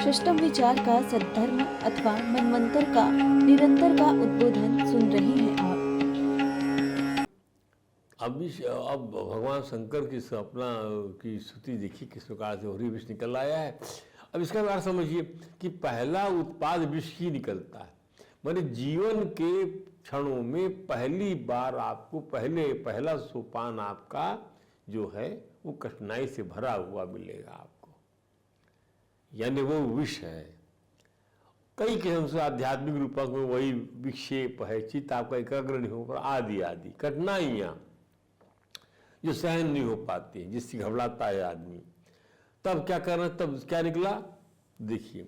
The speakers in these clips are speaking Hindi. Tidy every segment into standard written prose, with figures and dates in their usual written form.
सिस्टम विचार का सद्धर्म अथवा मनवंतर का निरंतर का उद्बोधन सुन रहे हैं आप। अब भगवान शंकर की सपना की स्तुति देखिए किस प्रकार से हो रही, विष निकल आया है। अब इसका बात समझिए कि पहला उत्पाद विष ही निकलता है। माने जीवन के क्षणों में पहली बार आपको पहला सोपान आपका जो है वो कठिनाई से भरा हुआ मिलेगा आपको, यानी वो विष है। कई किस्म से आध्यात्मिक रूपक में वही विक्षेप है, चित्त आपका एकाग्र नहीं हो पा, आदि आदि कठिनाइयाँ जो सहन नहीं हो पाती है, जिससे घबराता है आदमी। तब क्या करना, तब क्या निकला देखिए,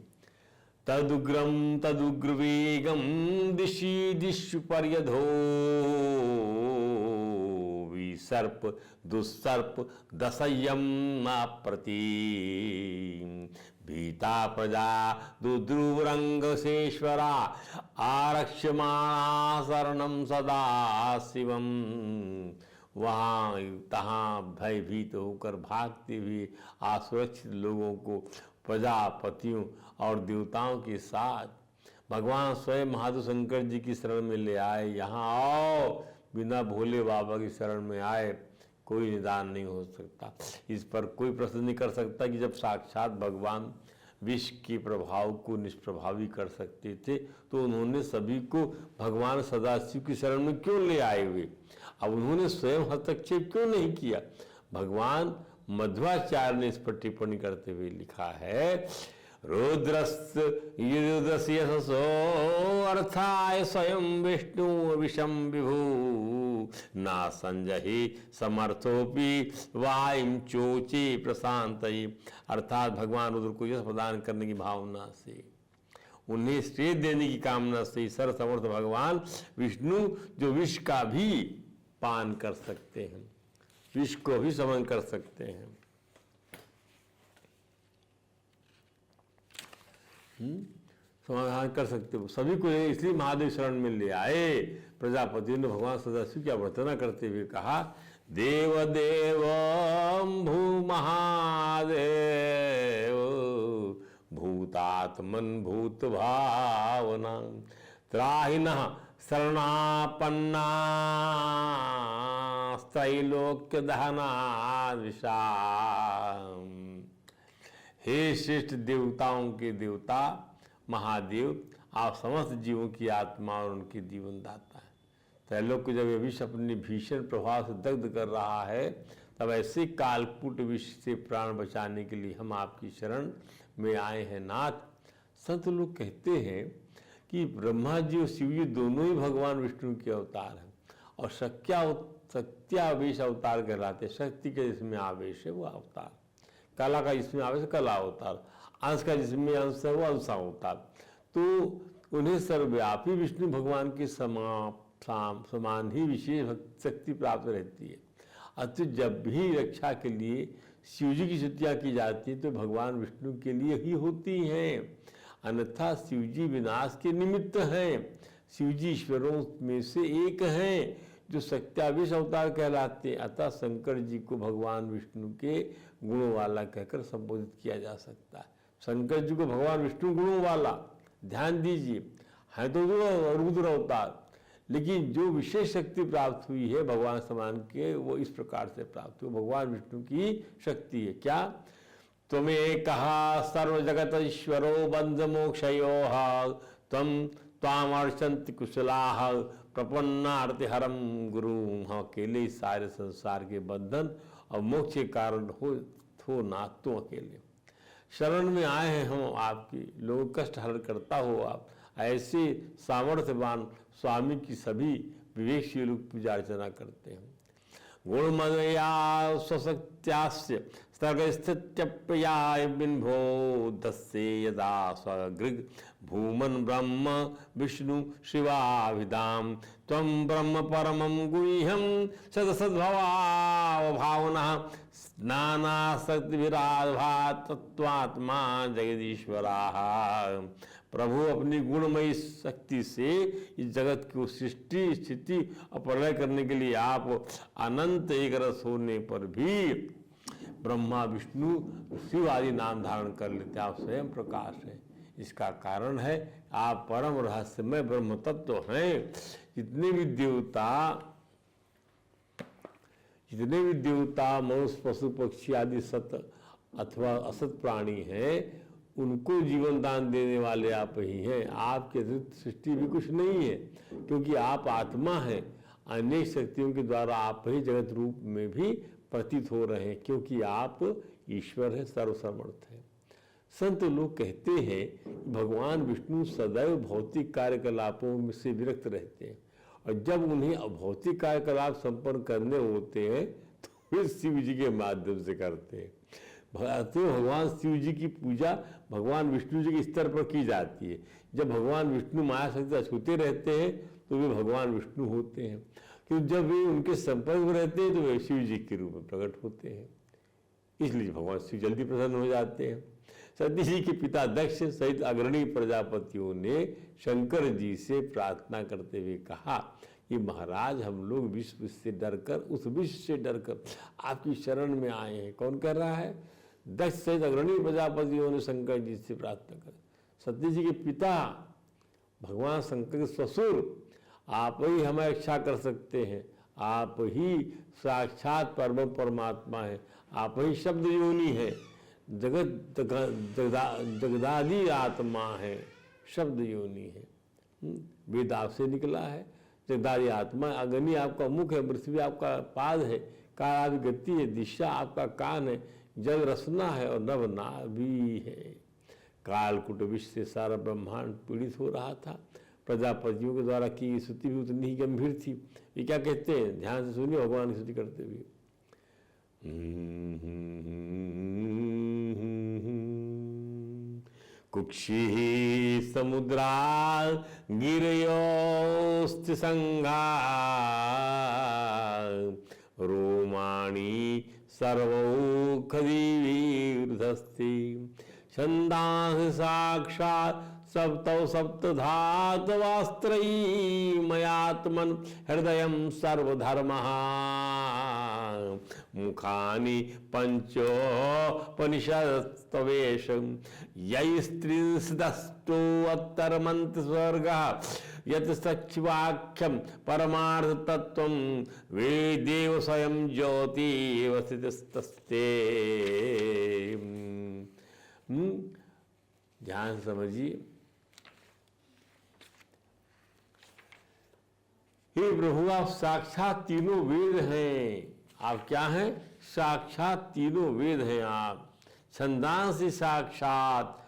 तदुग्रम तदुग्रवेगम दिशि दिशु पर्यधो विसर्प दुस्सर्प दशय्यम प्रति भीता प्रजा दुद्रुवरंगसेश्वरा आरक्ष्यमाणा शरणम सदा शिवम। वहाँ तहाँ भयभीत होकर भागते हुए असुरक्षित लोगों को प्रजापतियों और देवताओं के साथ भगवान स्वयं महादेव शंकर जी की शरण में ले आए। यहाँ आओ, बिना भोले बाबा की शरण में आए कोई निदान नहीं हो सकता। इस पर कोई प्रश्न नहीं कर सकता कि जब साक्षात भगवान विष के प्रभाव को निष्प्रभावी कर सकते थे तो उन्होंने सभी को भगवान सदाशिव की शरण में क्यों ले आए हुए। अब उन्होंने स्वयं हस्तक्षेप क्यों नहीं किया। भगवान मध्वाचार्य ने इस पर टिप्पणी करते हुए लिखा है, रुद्रस्य यशसो अर्थाय स्वयं विष्णु विषम विभु ना संजहि समर्थोपि वायुं चोचे प्रशांतये। अर्थात भगवान रुद्र को यश प्रदान करने की भावना से, उन्हें श्रेय देने की कामना से सर्वसमर्थ भगवान विष्णु जो विष का भी पान कर सकते हैं, विष को भी समन कर सकते हैं, समाधान कर सकते हो, सभी को इसलिए महादेव शरण में ले आए। प्रजापति ने भगवान सदाशिव की अभ्यर्थना करते हुए कहा, देव देव भू महादेव भूतात्मन भूत भावना त्राहिनः शरणापन्ना त्रैलोक्य दहना विषाम। हे श्रेष्ठ देवताओं के देवता महादेव, आप समस्त जीवों की आत्मा और उनके जीवन दाता है। त्रैलोक्य जब यह विष अपने भीषण प्रभाव से दग्ध कर रहा है, तब ऐसे कालकूट विष से प्राण बचाने के लिए हम आपकी शरण में आए हैं नाथ। संत लोग कहते हैं कि ब्रह्मा जी और शिव जी दोनों ही भगवान विष्णु के अवतार हैं और शक्त्यावेश अवतार कहलाते। शक्ति के जिसमें आवेश है वो अवतार, कला का जिसमें आवेश है कला अवतार, अंश का जिसमें अंश है वो अंश अवतार। तो उन्हें सर्वव्यापी विष्णु भगवान के समान ही विशेष शक्ति प्राप्त रहती है। अतः जब भी रक्षा के लिए शिव जी की स्तुतियाँ की जाती है तो भगवान विष्णु के लिए ही होती हैं, अन्यथा शिव जी विनाश के निमित्त हैं। शिव जी ईश्वरों में से एक हैं जो सत्यावेश अवतार कहलाते हैं। अतः शंकर जी को भगवान विष्णु के गुणों वाला कहकर संबोधित किया जा सकता है। शंकर जी को भगवान विष्णु गुणों वाला, ध्यान दीजिए, है तो रुद्र अवतार, लेकिन जो विशेष शक्ति प्राप्त हुई है भगवान समान के, वो इस प्रकार से प्राप्त हुई, भगवान विष्णु की शक्ति है। क्या तुम्हें कहा सर्व जगत ईश्वरो बंध मोक्षयोः तम तामर्चन्ति कुशलाः प्रपन्नार्ति हरम गुरु। हम अकेले सारे संसार के बंधन और मोक्ष के कारण हो ना, तुम अकेले शरण में आए हैं हम आपकी, लोग कष्ट हरण करता हो आप। ऐसे सामर्थ्यवान स्वामी की सभी विवेकशील लोग पूजा अर्चना करते हैं। गुणमया स्वशक्त्यास्य सर्गस्थित्यप्ययाय बिन्भो दस्ये यदा स्वगृग भूमन ब्रह्म विष्णु शिवाभिधाम त्वं ब्रह्म परमं गुह्यं सदसद्भावना नानाशक्तिभिराभात् तत्त्वात्मा जगदीश्वरा। प्रभु अपनी गुणमयी शक्ति से इस जगत को सृष्टि स्थिति और प्रलय करने के लिए आप अनंत एक रस होने पर भी ब्रह्मा विष्णु शिव आदि नाम धारण कर लेते हैं। आप स्वयं प्रकाश हैं। इसका कारण है आप परम रहस्यमय ब्रह्म तत्व हैं। जितने भी देवता मनुष्य पशु पक्षी आदि सत अथवा असत प्राणी हैं, उनको जीवन दान देने वाले आप ही हैं। आपके अतिरिक्त सृष्टि भी कुछ नहीं है, क्योंकि आप आत्मा हैं। अनेक शक्तियों के द्वारा आप ही जगत रूप में भी प्रतीत हो रहे हैं, क्योंकि आप ईश्वर है, सर्वसमर्थ है। संत लोग कहते हैं कि भगवान विष्णु सदैव भौतिक कार्यकलापों में से विरक्त रहते हैं, और जब उन्हें अभौतिक कार्यकलाप संपन्न करने होते हैं तो वे शिव जी के माध्यम से करते हैं। तो भगवान शिव जी की पूजा भगवान विष्णु जी के स्तर पर की जाती है। जब भगवान विष्णु माया शक्ति छूते रहते हैं तो वे भगवान विष्णु होते हैं, क्योंकि जब वे उनके संपर्क में रहते हैं तो वे शिव जी के रूप में प्रकट होते हैं। इसलिए भगवान शिव जल्दी प्रसन्न हो जाते हैं। सती जी के पिता दक्ष सहित अग्रणी प्रजापतियों ने शंकर जी से प्रार्थना करते हुए कहा कि महाराज, हम लोग विश्व से डरकर, उस विश्व से डरकर आपकी शरण में आए हैं। कौन कर रहा है? दक्ष सहित अग्रणी प्रजापतियों ने शंकर जी से प्रार्थना कर। सती जी के पिता भगवान शंकर के ससुर, आप ही हमें रक्षा कर सकते हैं। आप ही साक्षात परम परमात्मा है। आप ही शब्द योनि है, जगदादि आत्मा है, शब्द योनि है। वेद आपसे निकला है। जगदादि आत्मा, अग्नि आपका मुख है, पृथ्वी आपका पाद है, काल आपकी गति है, दिशा आपका कान है, जल रसना है और नभ नाभि है। कालकूट विष से सारा ब्रह्मांड पीड़ित हो रहा था। प्रजापतियों के द्वारा की स्तुति भी उतनी ही गंभीर थी। ये क्या कहते हैं, ध्यान से सुनिए भगवान की स्तुति करते हुए। कुक्षि समुद्रा गिरयोस्ति संघा रोमाणी सर्वौखधीर्धस्ति छंदांस साक्षात् सप्तौ सप्तधातवास्त्रयी मयात्मन हृदयं सर्वधर्मः मुखानि पंचोपनिषत्तवेश यैस्त्रिंशदष्टोत्तरमन्त्र स्वर्गः यत् सच्चिवाख्यं परमार्थ तत्वं वेदेव स्वयं ज्योतिः स्थितस्ते। ध्यान समझिए। हे प्रभु, आप साक्षात तीनों वेद हैं। आप क्या हैं? साक्षात तीनों वेद हैं आप। छंदांसि साक्षात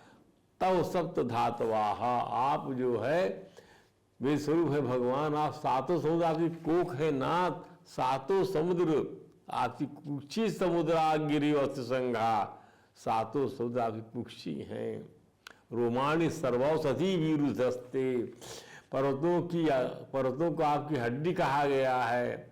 तव सप्त धातवाः। आप जो है वेद स्वरूप है भगवान। आप सातों समुद्र, आपकी कोख है नाथ। सातों समुद्र आपकी कुक्षी समुद्रा गिरिवस्ति संघा। सातों समुद्र आपकी कुक्षी हैं। रोमाणी सर्वौषधि वीरुधस्ते। पर्वतों को आपकी हड्डी कहा गया है।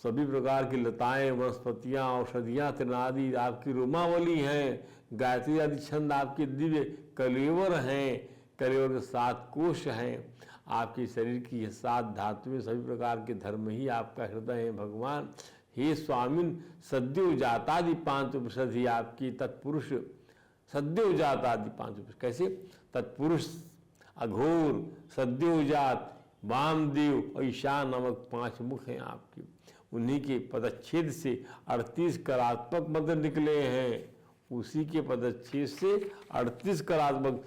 सभी प्रकार की लताएं, वनस्पतियां, औषधियां, तृणादि आपकी रोमावली हैं। गायत्री आदि छंद आपके दिव्य कलेवर हैं। कलेवर के 7 कोश हैं। आपके शरीर की 7 धातुएं, सभी प्रकार के धर्म ही आपका हृदय है भगवान। हे स्वामिन, सद्यो जातादि 5 उपनिषद ही आपकी तत्पुरुष। सद्यो जातादि 5 उपनिषद कैसे? तत्पुरुष, अघोर, सद्योजात, वामदेव और ईशान नामक 5 मुख हैं आपके। उन्हीं के पदच्छेद से 38 कलात्मक मंत्र निकले हैं। उसी के पदच्छेद से 38 कलात्मक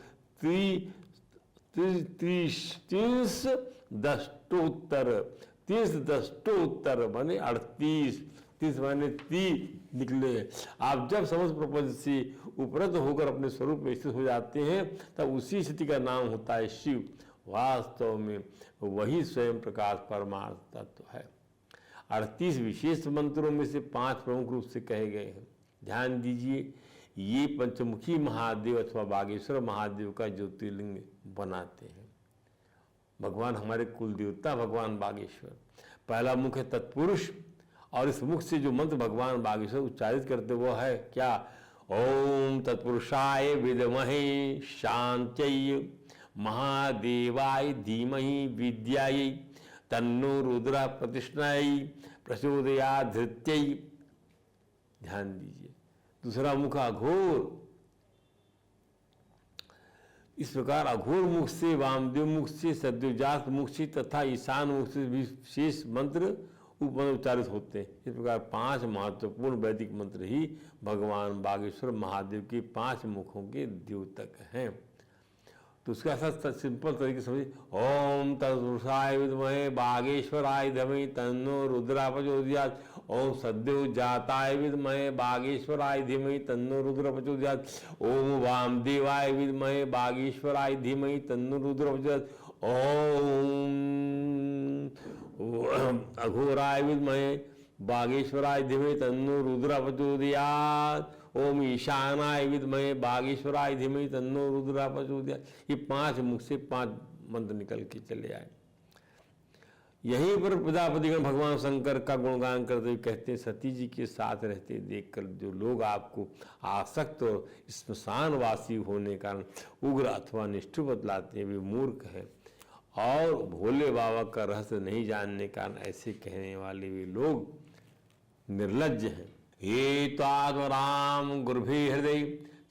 30 दष्टोत्तर माने 38, 30 माने 30 निकले हैं। आप जब समस्त प्रपंच से उपरत होकर अपने स्वरूप में स्थित हो जाते हैं, तब उसी स्थिति का नाम होता है शिव। वास्तव में वही स्वयं प्रकाश परमार्थ तत्व है। 38 विशेष मंत्रों में से 5 प्रमुख रूप से कहे गए हैं। ध्यान दीजिए, ये पंचमुखी महादेव अथवा बागेश्वर महादेव का ज्योतिर्लिंग बनाते हैं। भगवान हमारे कुल देवता भगवान बागेश्वर। पहला मुख है तत्पुरुष, और इस मुख से जो मंत्र भगवान बागेश्वर उच्चारित करते वो है क्या? ओम तत्पुरुषाय विद्महे शांत्यै महादेवाय धीमहि विद्यायै तन्नो रुद्र प्रतिष्ठायै प्रचोदयात् धृत्यै। ध्यान दीजिए। दूसरा मुख अघोर, इस प्रकार अघोर मुख से, वामदेव मुख से, सद्योजात मुख से तथा ईशान मुख से भी शेष मंत्र उच्चारित होते हैं। इस प्रकार 5 महत्वपूर्ण वैदिक मंत्र ही भगवान बागेश्वर महादेव के 5 मुखों के द्योतक हैं। तो उसका ऐसा सिंपल तरीके से समझिए। ओम तत्पुरुषाय विद्महे बागेश्वराय धीमहि तन्नो रुद्र प्रचोदयात्। ओम सद्योजाताय विद्महे बागेश्वराय धीमहि तन्नो रुद्र प्रचोदयात्। ओम वामदेवाय विद्महे बागेश्वराय धीमहि तन्नो रुद्र प्रचोदयात्। ओम अघोराय विद्महे बागेश्वराय धीमहि तन्नो रुद्र प्रचोदयात्। ओम ईशानाय विद्महे बागेश्वराय धीमहि तन्नो रुद्र प्रचोदयात्। ये 5 मुख से 5 मंत्र निकल के चले आए। यहीं पर प्रजापतिगण भगवान शंकर का गुणगान करते हुए कहते हैं, सती जी के साथ रहते देखकर जो लोग आपको आसक्त और स्मशानवासी होने के कारण उग्र अथवा निष्ठुर बतलाते हैं, वे मूर्ख हैं और भोले बाबा का रहस्य नहीं जानने के कारण ऐसे कहने वाले वे लोग निर्लज्ज हैं। ये त्वात्मराम गुरुभि हृदय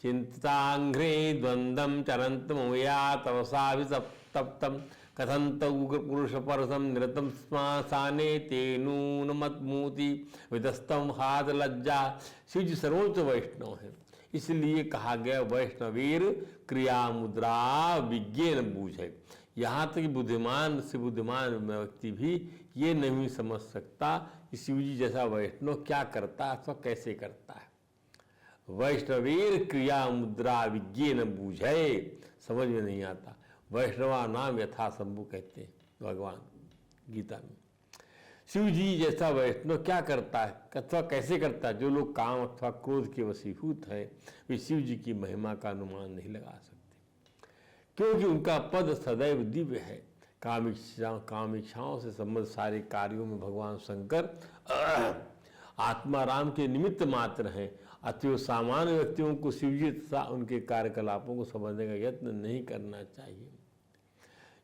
चिंताघ्रे द्वंद्वम चरंत मोया तपसा वितप्तम कथंत उग्र पुरुष परसम निरतम श्मशाने तेनून मतमूति विदस्तम हाथ लज्जा। शिव जी सर्वोच्च वैष्णव है, इसलिए कहा गया वैष्णवीर क्रिया मुद्रा विज्ञान बूझ है। यहाँ तक कि बुद्धिमान से बुद्धिमान व्यक्ति भी ये नहीं समझ सकता कि शिव जी जैसा वैष्णव क्या करता है अथवा कैसे करता है। वैष्णवीर क्रिया मुद्रा विज्ञान बूझे, समझ में नहीं आता। वैष्णवा नाम यथा शंभु कहते हैं भगवान गीता में। शिव जी जैसा वैष्णव क्या करता है अथवा कैसे करता है। जो लोग काम अथवा क्रोध के वशीभूत हैं वे शिव जी की महिमा का अनुमान नहीं लगा सकते, क्योंकि उनका पद सदैव दिव्य है। कामिक्षाओं से संबंध सारे कार्यों में भगवान शंकर आत्माराम के निमित्त मात्र हैं। अतएव सामान्य व्यक्तियों को शिव जी तथा उनके कार्यकलापों को समझने का यत्न नहीं करना चाहिए।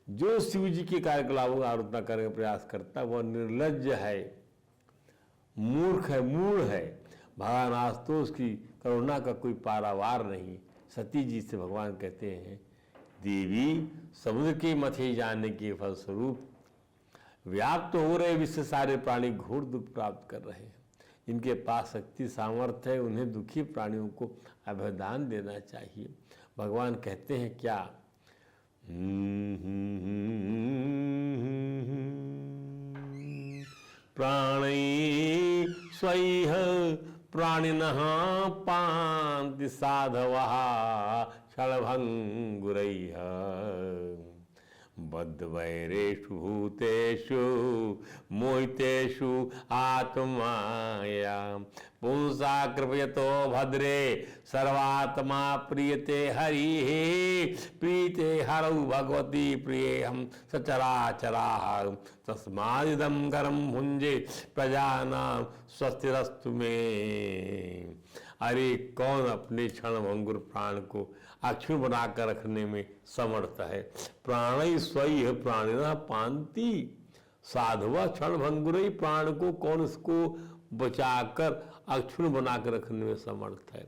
जो शिव जी के कार्यकलापों का आराधना करने का प्रयास करता है वह निर्लज्ज है, मूर्ख है, मूढ़ है। भगवान आज तो उसकी करुणा का कोई पारावार नहीं। सती जी से भगवान कहते हैं, देवी समुद्र के मथे जाने के फलस्वरूप व्याप्त हो रहे विश्व सारे प्राणी घोर दुख प्राप्त कर रहे हैं। जिनके पास शक्ति सामर्थ्य है उन्हें दुखी प्राणियों को अभयदान देना चाहिए। भगवान कहते हैं क्या, प्राणी स्वैह प्राणिनः पान्ति साधवः क्षणभंगुरैः बद्धवैरेषु भूतेषु मोहितेषु आत्माया पुंसा कृपयतो भद्रे सर्वात्मा प्रियते हरिः प्रीते हरौ भगवती प्रियेहं सचराचराः तस्मादिदं करं भुंजे प्रजानां स्वस्तिरस्तु में। अरे कौन अपने क्षणभंगुर प्राण को अक्षुण बनाकर रखने में समर्थ है। प्राण स्वयं प्राणिना पांति साधुआ क्षणभंगुर ही प्राण को कौन इसको बचाकर अक्षुण बनाकर रखने में समर्थ है,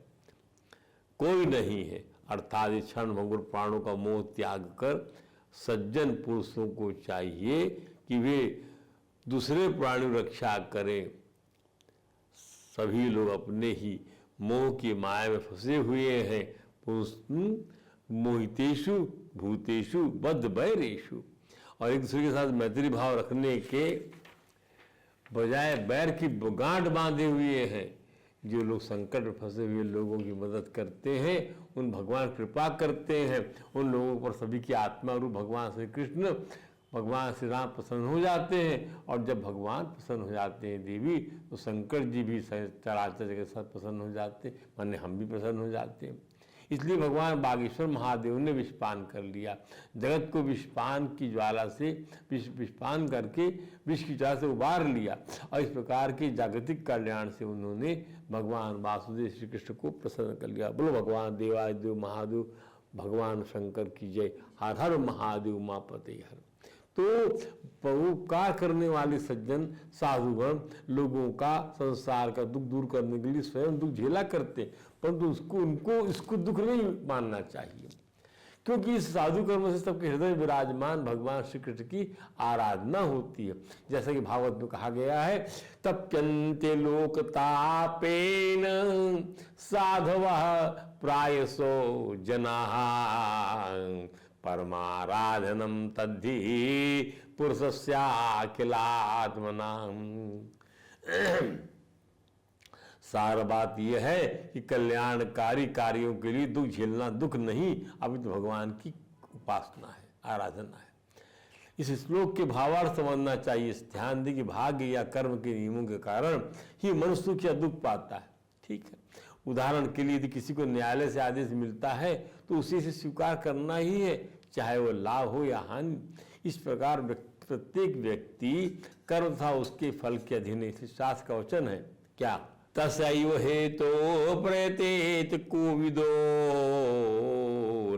कोई नहीं है। अर्थात इस क्षणभंगुर प्राणों का मोह त्याग कर सज्जन पुरुषों को चाहिए कि वे दूसरे प्राणी रक्षा करें। सभी लोग अपने ही मोह की माया में फंसे हुए हैं। मोहितेषु भूतेषु बद्ध बैरेषु, और एक दूसरे के साथ मैत्री भाव रखने के बजाय बैर की गांठ बांधे हुए हैं। जो लोग संकट में फंसे हुए लोगों की मदद करते हैं उन भगवान कृपा करते हैं, उन लोगों पर सभी की आत्मा रूप भगवान श्री कृष्ण भगवान श्री राम प्रसन्न हो जाते हैं। और जब भगवान प्रसन्न हो जाते हैं देवी, तो शंकर जी भी चराचर के साथ प्रसन्न हो जाते हैं, माने हम भी प्रसन्न हो जाते हैं। इसलिए भगवान बागेश्वर महादेव ने विषपान कर लिया, जगत को विषपान की ज्वाला से विषपान करके विष की ज्वाला से उबार लिया, और इस प्रकार के जागतिक कल्याण से उन्होंने भगवान वासुदेव श्री कृष्ण को प्रसन्न कर लिया। बोलो भगवान देवादिदेव महादेव भगवान शंकर की जय। हर हर महादेव उमापते हर। तो उपकार करने वाले सज्जन साधुगण लोगों का संसार का दुख दूर करने के लिए स्वयं दुख झेला करते, परंतु उनको इसको दुख नहीं मानना चाहिए, क्योंकि इस साधु कर्म से सबके हृदय विराजमान भगवान श्री कृष्ण की आराधना होती है। जैसा कि भागवत में कहा गया है, तप्यन्ते लोकतापेन साधवः प्रायसो जनाः परमाराधनम तद्धि पुरुषस्याखिलात्मनाम्। सार बात यह है कि कल्याणकारी कार्यों के लिए दुख झेलना दुख नहीं, अभी तो भगवान की उपासना है, आराधना है। इस श्लोक के भावार्थ समझना चाहिए। ध्यान दें कि भाग्य या कर्म के नियमों के कारण ही मनुष्य सुख या दुख पाता है। ठीक है, उदाहरण के लिए यदि किसी को न्यायालय से आदेश मिलता है तो उसी से स्वीकार करना ही है, चाहे वो लाभ हो या हानि। इस प्रकार प्रत्येक व्यक्ति कर्म तथा उसके फल के अधीन है। शास्त्र का वचन है क्या, तस्यैव हेतो प्रयतेत कोविदो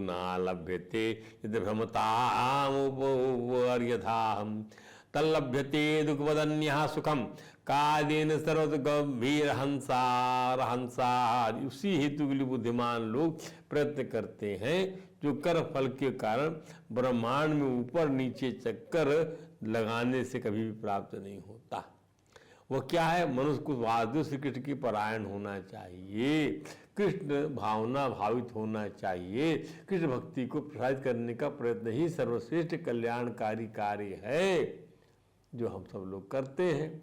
न लभ्यते यद् भ्रमतामुपर्यथाहम् तल्लभ्यते दुःखवदन्यः सुखम कादेन सर्वत गंभीर हंसार। उसी हेतु के लिए बुद्धिमान लोग प्रयत्न करते हैं जो कर्म फल के कारण ब्रह्मांड में ऊपर नीचे चक्कर लगाने से कभी भी प्राप्त नहीं होता। वो क्या है, मनुष्य को वासुदेव श्री कृष्ण की परायण होना चाहिए, कृष्ण भावना भावित होना चाहिए। कृष्ण भक्ति को प्रसारित करने का प्रयत्न ही सर्वश्रेष्ठ कल्याणकारी कार्य है जो हम सब लोग करते हैं।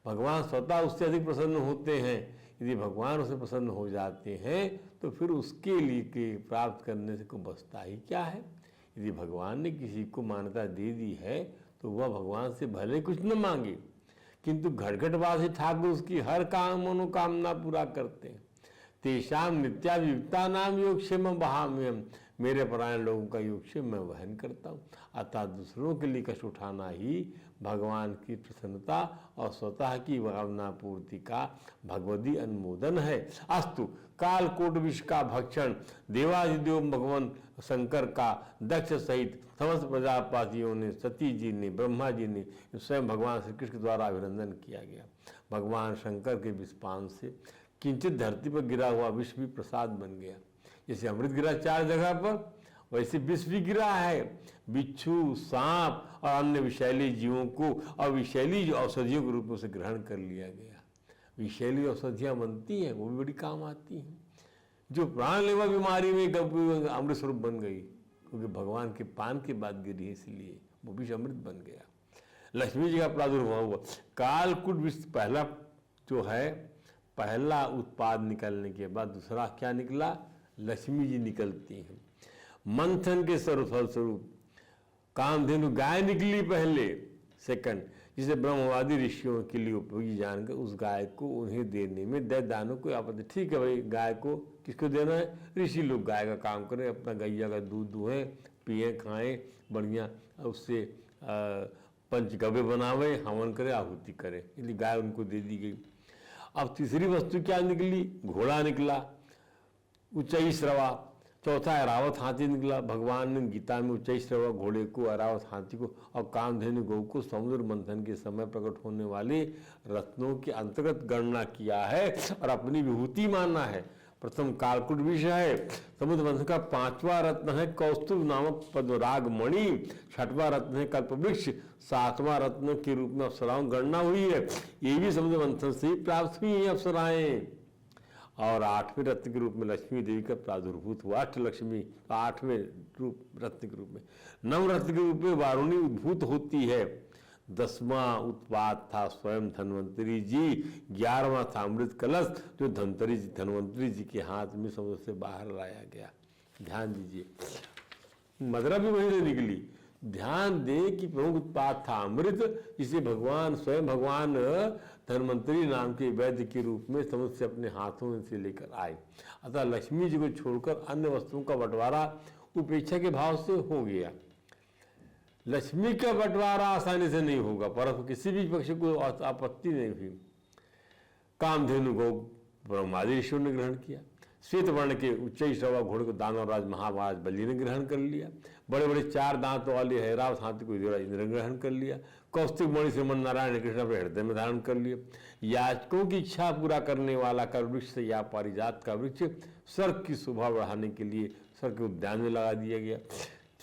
भगवान स्वतः उससे अधिक प्रसन्न होते हैं। यदि भगवान उससे प्रसन्न हो जाते हैं तो फिर उसके लिए के प्राप्त करने से को बचता ही क्या है। यदि भगवान ने किसी को मान्यता दे दी है तो वह भगवान से भले कुछ न मांगे, किंतु घटघटवासी ठाकुर उसकी हर काम मनोकामना पूरा करते हैं। तेषाम नित्याभियुक्ता नाम योगक्षेम वहाम्यम, मेरे परायण लोगों का योगक्षेम मैं वहन करता हूँ। अर्थात दूसरों के लिए कष्ट उठाना ही भगवान की प्रसन्नता और स्वतः की भावना पूर्ति का भगवदी अनुमोदन है। अस्तु, कालकोट विष का भक्षण देवादिदेव भगवान शंकर का दक्ष सहित समस्त प्रजापतियों ने, सती जी ने, ब्रह्मा जी ने, स्वयं भगवान श्री कृष्ण द्वारा अभिनंदन किया गया। भगवान शंकर के विषपान से किंचित धरती पर गिरा हुआ विष भी प्रसाद बन गया। जैसे अमृत गिरा 4 जगह पर, वैसे विष भी गिरा है। बिच्छू, सांप और अन्य विषैली जीवों को और विषैली जो औषधियों के रूप में उसे ग्रहण कर लिया गया। विषैली औषधियाँ बनती हैं, वो भी बड़ी काम आती हैं। जो प्राणलेवा बीमारी में अमृत स्वरूप बन गई, क्योंकि भगवान के पान के बाद गिरी, इसलिए वो विष अमृत बन गया। लक्ष्मी जी का प्रादुर्भाव हुआ। कालकूट विष पहला जो है, पहला उत्पाद निकलने के बाद दूसरा क्या निकला, लक्ष्मी जी निकलती हैं। मंथन के फल स्वरूप कामधेनु गाय निकली पहले, सेकंड, जिसे ब्रह्मवादी ऋषियों के लिए उपयोगी जानकर उस गाय को उन्हें देने में दैदानों को आपत्ति। ठीक है भाई, गाय को किसको देना है, ऋषि लोग गाय का काम करें, अपना गैया का दूध दुहें, पिए, खाएं, बढ़िया उससे पंचगव्य बनावे, हवन करे, आहुति करे, इसलिए गाय उनको दे दी गई। अब तीसरी वस्तु क्या निकली, घोड़ा निकला, उच्चई श्रवा। चौथा ऐरावत हाथी निकला। भगवान ने गीता में उच्चई श्रवा घोड़े को, ऐरावत हाथी को और कामधेनु गौ को समुद्र मंथन के समय प्रकट होने वाले रत्नों के अंतर्गत गणना किया है और अपनी विभूति माना है। प्रथम कालकूट विष है। समुद्र मंथन का 5वां रत्न है कौस्तुभ नामक पद्मराग मणि। 6वां रत्न है कल्पवृक्ष। 7वां रत्न के रूप में अप्सराओं गणना हुई है। ये भी समुद्र मंथन से ही प्राप्त हुई है अप्सराएं। और 8वें रत्न के रूप में लक्ष्मी देवी का प्रादुर्भूत हुआ। अष्टलक्ष्मी 8वें रूप रत्न के रूप में। 9 रत्न के रूप में वारुणी उद्भूत होती है। 10वां उत्पाद था स्वयं धन्वंतरी जी। 11वां था अमृत कलश, जो धन्वंतरी जी के हाथ में समुद्र से बाहर लाया गया। ध्यान दीजिए, मदरा भी वही से निकली। ध्यान दे कि प्रमुख उत्पाद था अमृत, जिसे भगवान स्वयं भगवान धन्वंतरी नाम के वैद्य के रूप में समुद्र से अपने हाथों से लेकर आए। अतः लक्ष्मी जी को छोड़कर अन्य वस्तुओं का बंटवारा उपेक्षा के भाव से हो गया। लक्ष्मी का बंटवारा आसानी से नहीं होगा, परंतु किसी भी पक्ष को आपत्ति नहीं हुई। कामधेनु को ब्रह्मादि ऋषियों ने ग्रहण किया। श्वेत वर्ण के उच्च श्रवा घोड़े को दानवराज महाराज बलि ने ग्रहण कर लिया। बड़े बड़े 4 दांतों वाले हैरावत हाथी को युधिष्ठिर इंद्र ने ग्रहण कर लिया। कौस्तुभ मणि श्रीमन नारायण कृष्ण अपने हृदय में धारण कर लिया। याचकों की इच्छा पूरा करने वाला कर वृक्ष या पारिजात का वृक्ष स्वर्ग की शोभा बढ़ाने के लिए स्वर्ग के उद्यान में लगा दिया गया।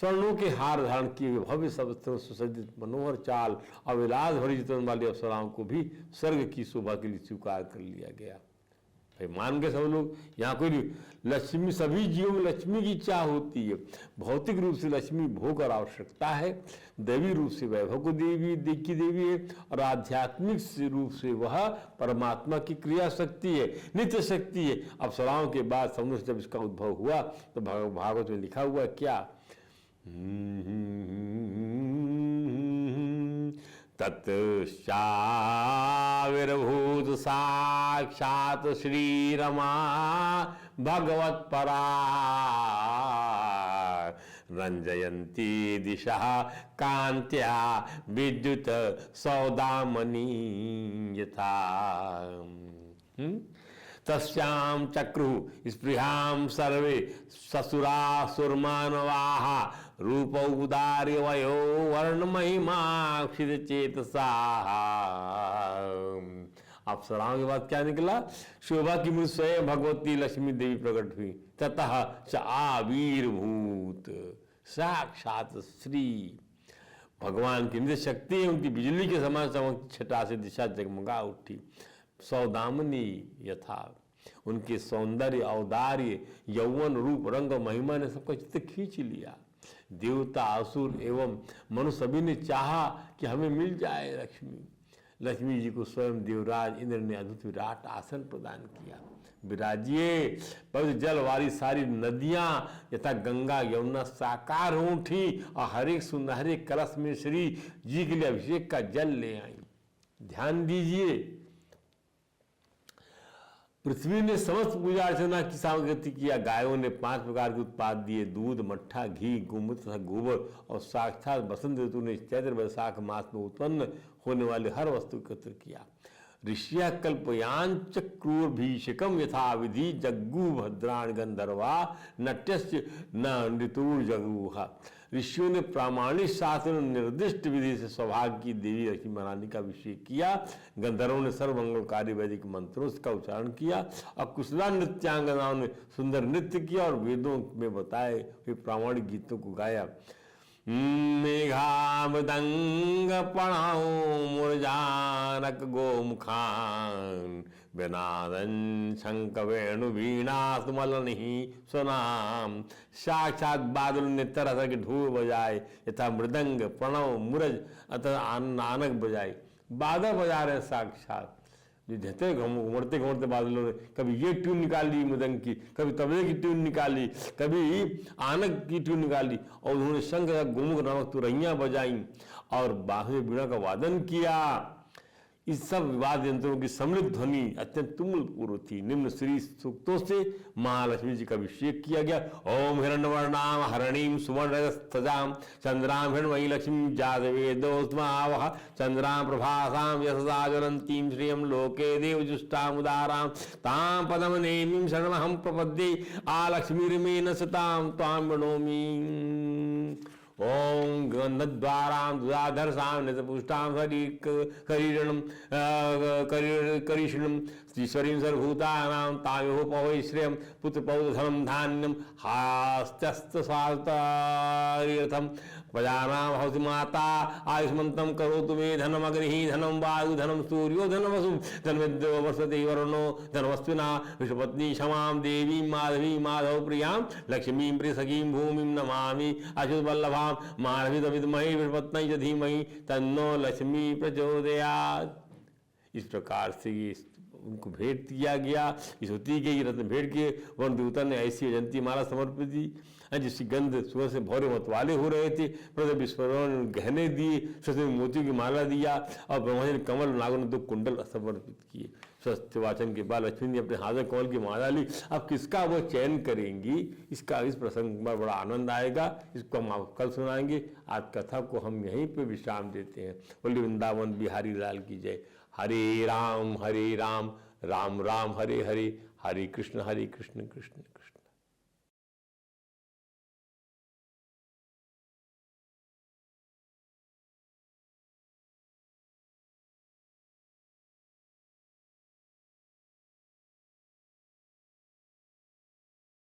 स्वर्णों के हार धारण किए हुए भव्य शस्त्रों सुसज्जित मनोहर चाल और विलास भरी चितवन वाली अप्सराओं को भी स्वर्ग की शोभा के लिए स्वीकार कर लिया गया। भाई मान के सब लोग, यहाँ कोई लक्ष्मी, सभी जीवों में लक्ष्मी की इच्छा होती है। भौतिक रूप से लक्ष्मी भोग और आवश्यकता है, दैवी रूप से वैभव को देवी है, और आध्यात्मिक रूप से वह परमात्मा की क्रिया शक्ति है, नित्य शक्ति है। अप्सराओं के बाद समुद्र जब इसका उद्भव हुआ तो भागवत में लिखा हुआ क्या, तत्शाविर्भूत साक्षात श्री रमा भगवत परा रंजयंती दिशा कांत्या विद्युत सौदामनी यथा। तस्याम चक्रु स्पृहां सर्वे ससुरासुरमानवाः रूप उदार्य वयो वर्ण महिमा क्षित चेतसा। अप्सराओं के बाद क्या निकला, शोभा की मूर्ति स्वयं भगवती लक्ष्मी देवी प्रकट हुई। ततः च आविर्भूत साक्षात श्री, भगवान की नित्य शक्ति उनकी बिजली के समान चमक छटा से दिशा जगमगा उठी। सौदामनी यथा, उनके सौंदर्य औदार्य यौवन रूप रंग और महिमा ने सबका चित्त खींच लिया। देवता असुर एवं मनुष्य सभी ने चाहा कि हमें मिल जाए लक्ष्मी। लक्ष्मी जी को स्वयं देवराज इंद्र ने अद्भुत विराट आसन प्रदान किया। विराजिए पवित्र जल वाली सारी नदियां यथा गंगा यमुना साकार हो उठी और हर एक सुनहरे कलश में श्री जी के लिए अभिषेक का जल ले आई। ध्यान दीजिए, पृथ्वी ने समस्त पूजा अर्चना की सामग्री किया। गायों ने 5 प्रकार के उत्पाद दिए, दूध, मट्ठा, घी, गोमूत्र तथा गोबर, और साक्षात बसंत ऋतु ने चैत्र वैशाख मास में उत्पन्न होने वाले हर वस्तु एकत्र किया। ऋषिया कल्पयांच क्रूर भीषकम यथा विधि जग्गु भद्राण गंधर्वा नट्यस्य न ऋतुर जगुहा। ऋषियों ने प्रामाणिक शास्त्र निर्दिष्ट विधि से सौभाग्य की देवी लक्ष्मी महारानी का अभिषेक किया। गंधर्वों ने सर्वमंगलकारी वैदिक मंत्रों का उच्चारण किया और कुशला नृत्यांगनाओं ने सुंदर नृत्य किया और वेदों में बताए हुए प्रामाणिक गीतों को गाया। मेघा मृदंग पणाओ मुरजानक गोमुखान विनादन शंख वेणु वीणा सुमलनि सुनाम। साक्षात बादल ने तरह तरह के ढोल बजाए यथा मृदंग प्रणव मुरज अतः आनक बजाए। बादल बजा रहे साक्षात, जैसे घूमते घूमते बादलों ने कभी ये ट्यून निकाली मृदंग की, कभी तबले की ट्यून निकाली, कभी आनक की ट्यून निकाली, और उन्होंने शंख गोमुख नामक तुरैयां बजाई और बांसुरी वीणा का वादन किया। इस सब वाद्य यंत्रों की सम्मिलित ध्वनि अत्यंत तुमुलपूर्व थी। निम्न श्री सूक्तों से महालक्ष्मी जी का अभिषेक किया गया। ओम हिरण्यवर्णाम हरणीम सुवर्णरजस्तजाम चंद्राम हिरण्मयी लक्ष्मी जातवेदोस्मावह चंद्राम प्रभासाम यशसा ज्वलंतीम श्रियं लोके देवजुष्टाम उदाराम ताम पदम नेमीं शरणमहं प्रपद्ये आलक्ष्मीर्मेन सताम त्वां प्रणोमि। ओम गंधद्वारां दुराधरसां निजपुष्टां करीषणं ईश्वरीं सर्वभूतानां तायोः पवै श्रियं पुत्रपौत्रधनं धान्यं हास्त्यस्तसातार्थं प्रजानां भवति माता आयुष्मन्तं करोतु मे धनम् अग्निः धनं वायु धनं सूर्यो धनमसु धनमिन्द्रो वर्षति वरुणो धनवस्विना विष्णुपत्नी क्षमां देवीं माधवीं माधव प्रियां लक्ष्मीं प्रियसखीं भूमिं नमामि अच्युतवल्लभां माधवीतविद्महे विष्णुपत्न्यै च धीमहि तन्नो लक्ष्मी प्रचोदयात्। इस प्रकार से ये उनको भेंट दिया गया। इस होती के रत्न भेंट के वन देवता ने ऐसी अजंती माला समर्पित दी जिसकी गंध सुबह से भौरे मतवाले हो रहे थे। प्रदेव विश्वकर्मा ने गहने दिए, सस्ते मोतियों की माला दिया और ब्रह्मा जी ने कमल नागों ने 2 कुंडल समर्पित किए। स्वस्थ वाचन के बाद लक्ष्मी ने अपने हाथ में कमल की माला ली। अब किसका वो चयन करेंगी, इसका इस प्रसंग में बड़ा आनंद आएगा। इसको हम आप कल सुनाएंगे। आज कथा को हम यहीं पे विश्राम देते हैं। बोलिए वृंदावन बिहारी लाल की जय। हरे राम राम राम हरे हरे, हरे कृष्ण कृष्ण कृष्ण।